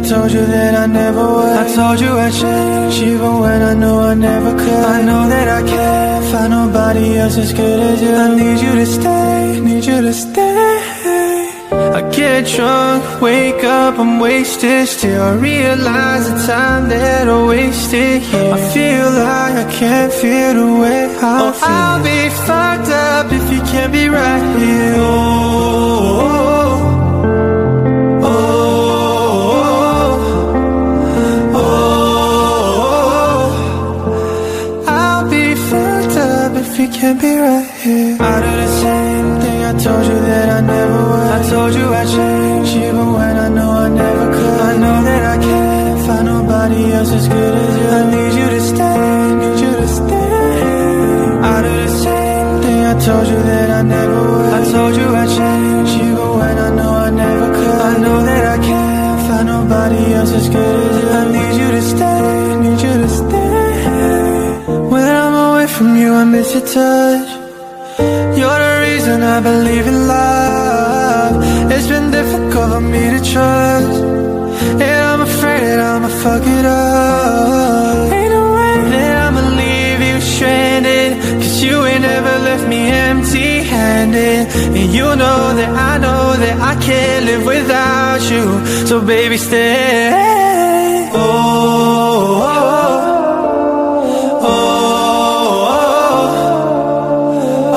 told you that I never would. I told you I'd change, even when I knew I never could. I know that I can't find nobody else as good as you. I need you to stay, need you to stay. I get drunk, wake up, I'm wasted. Still I realize the time that I wasted here. I feel like I can't feel the way I feel. I'll be fucked up if you can't be right here. I'll be fucked up if you can't be right here. I do the same thing I told you that I never would. I told you I'd change, even when I know I never could. I know that I can't find nobody else as good as you. I need you to stay, need you to stay. I do the same thing I told you that I never would. I told you I'd change, even when I know I never could. I know that I can't find nobody else as good as you. I need you to stay, need you to stay. When I'm away from you, I miss your touch. You're the reason I believe in love. It's been difficult for me to trust, and I'm afraid that I'ma fuck it up. Ain't no way that I'ma leave you stranded, cause you ain't never left me empty-handed. And you know that I can't live without you. So baby, stay. Oh, oh, oh,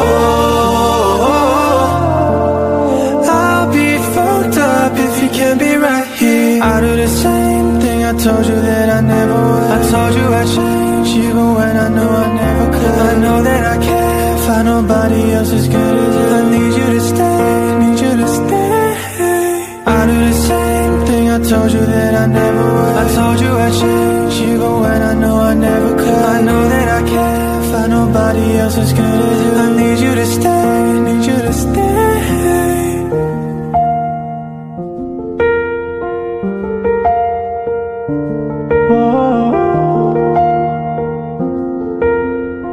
oh. I'll be fucked up if you can't be right here. I do the same thing I told you that I never would. I told you I'd change, even when I knew I never could. I know that I can't find nobody else as good as you. I need you to stay, need you to stay. I do the same thing I told you that I never would. I told you I'd change, even when I knew I never could. I know that I can't find nobody else as good as you. I need you to stay, need you to stay.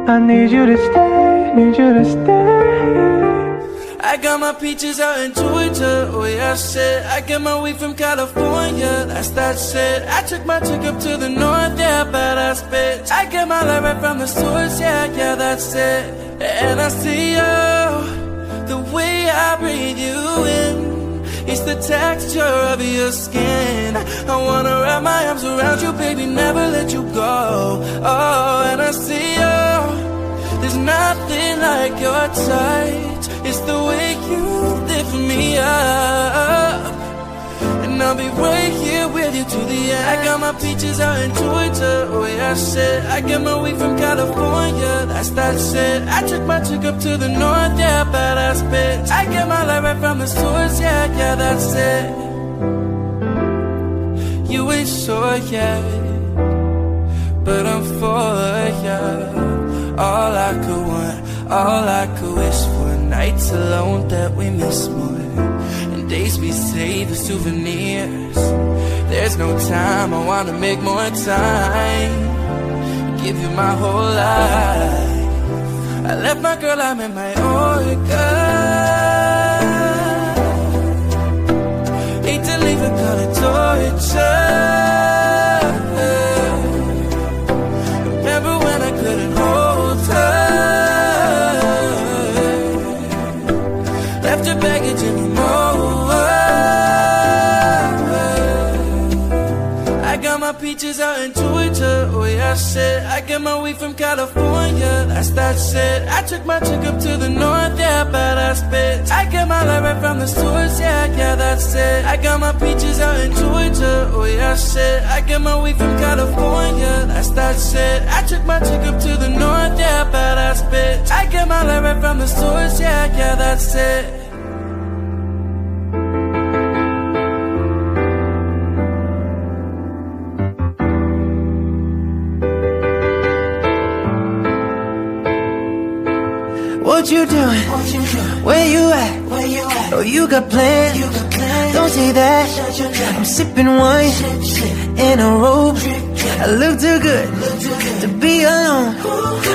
I need you to stay, need you to stay. I got my peaches out in Georgia, oh yeah, shit. I get my weed from California, that's that shit. I took my chick up to the north, yeah, badass bitch. I get my light right from the source, yeah, yeah, that's it. And I see you, the way I breathe you in. It's the texture of your skin. I wanna wrap my arms around you, baby, never let you go. Oh, and I see you, there's nothing like your touch. It's the way you lift me up, and I'll be right here with you to the end. I got my peaches out in Georgia, oh yeah, shit. I get my weed from California, that's that shit. I took my chick up to the north, yeah, badass bitch. I get my light right from the source, yeah, yeah, that's it. You ain't sure yet, but I'm for ya. All I could want, all I could wish for. Nights alone that we miss more, and days we save as souvenirs. There's no time, I wanna make more time, give you my whole life. I left my girl, I'm in my Oregon. Hate to leave her, call it torture. Remember when I couldn't hold her, left your baggage anymore. I got my peaches out in Georgia, oh yeah, shit. I get my weed from California, that's that shit. I took my chick up to the north, yeah, badass bitch. I get my light right from the source, yeah, yeah, that's it. I got my peaches out in Georgia, oh yeah, shit. I get my weed from California, that's that shit. I took my chick up to the north, yeah, badass bitch. I get my light right from the source, yeah, yeah, that's it. What you doing? Where you at? Oh, you got plans? Don't say that. I'm sipping wine in a robe. I look too good to be alone.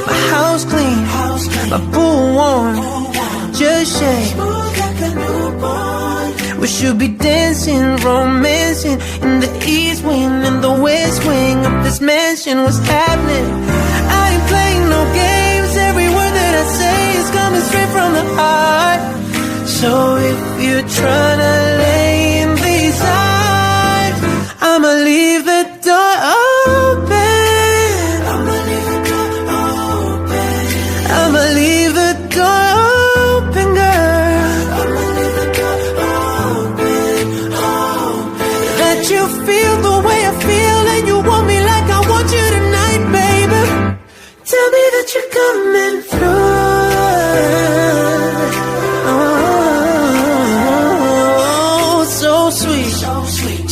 My house clean, my pool warm. Just shake. We should be dancing, romancing in the east this mansion, what's happening? I ain't playing no games. Every word that I say is coming straight from the heart. So if you're trying to lay in these arms, I'ma leave the door open. I'ma leave the door open. I'ma leave the door open, girl. I'ma leave the door open, open. Let you feel the way I feel, and you want me like I want you tonight, baby. Tell me that you're coming through.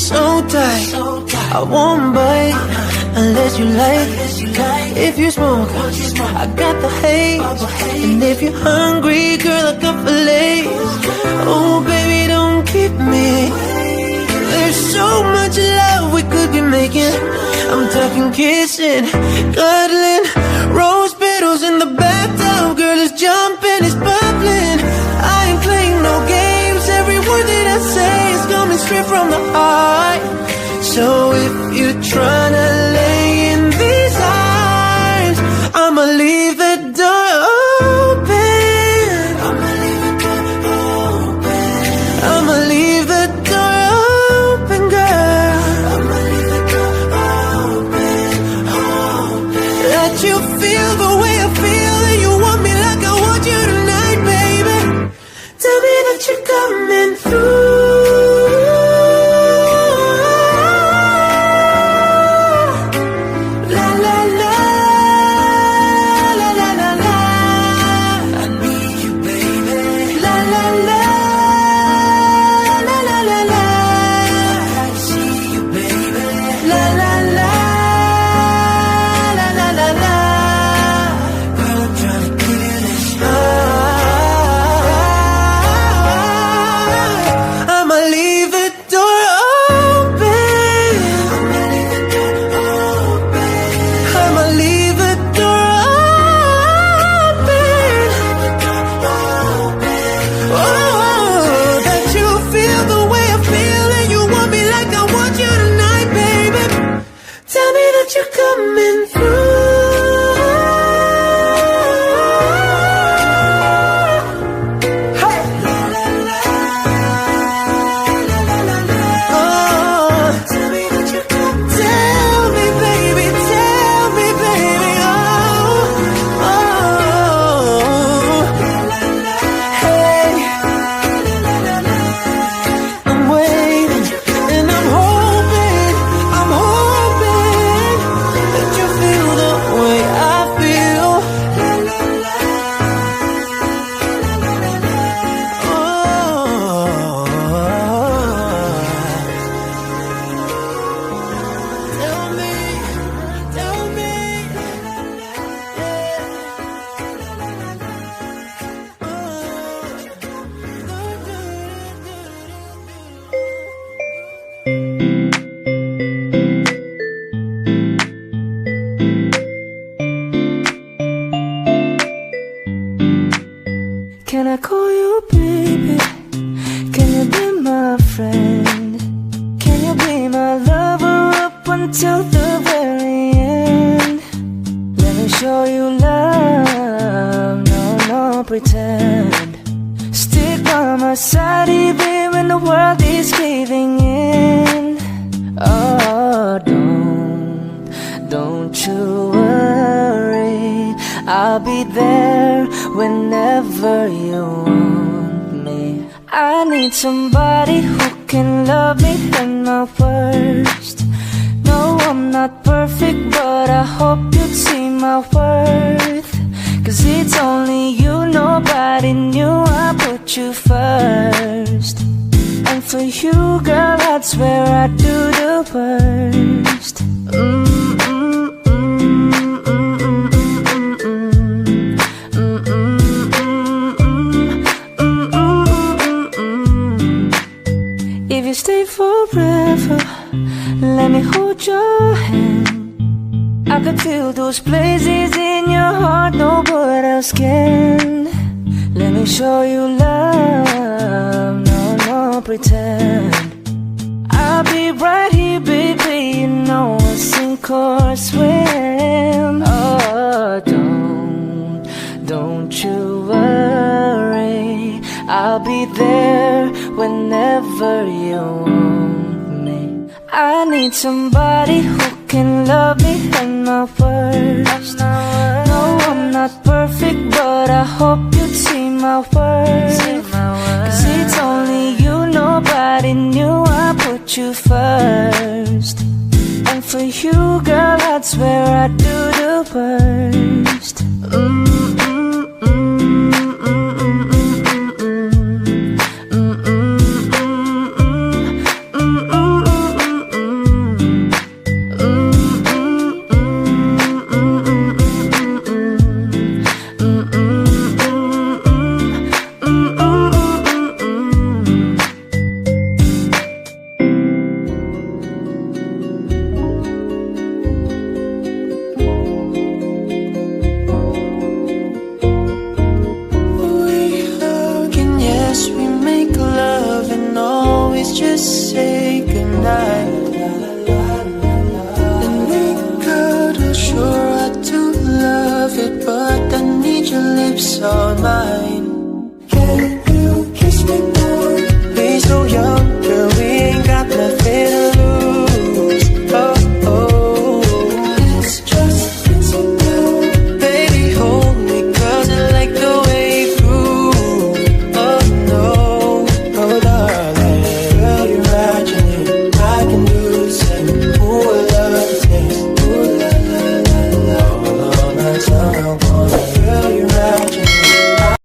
So tight, I won't bite unless you like. If you smoke, I got the haze. And if you're hungry, girl, I got fillets. Oh, baby, don't keep me. There's so much love we could be making. I'm talking kissing, cuddling, rose petals in the bathtub. Girl, it's jumping, it's bubbling. I ain't playing no games. Every word that I say is coming straight from the heart. So if you're trying to lay in these arms, I'ma leave the door open. I'ma leave the door open. I'ma leave the door open, girl. I'ma leave the door open, open. Let you feel the way I feel, and you want me like I want you tonight, baby. Tell me that you're coming through. Can I call you baby? Can you be my friend? Can you be my lover up until the very end? Let me show you love, no pretend. Stick by my side even when the world is caving in. Oh, don't you worry, I'll be there whenever you want me. I need somebody who can love me at my worst. No, I'm not perfect, but I hope you'd see my worth. Cause it's only you, nobody knew I put you first. And for you, girl, I'd swear I'd do the worst. If you stay forever, let me hold your hand. I could feel those places in your heart nobody else can. Let me show you love, no pretend. I'll be right here, baby, you know I'll sing chorus I need somebody who can love me at my worst. No, I'm not perfect, but I hope you'd see my worth. Cause it's only you, nobody knew I put you first. And for you, girl, I'd swear I'd do the worst. Just say goodnight. And we could sure I do love it, but I need your lips on mine.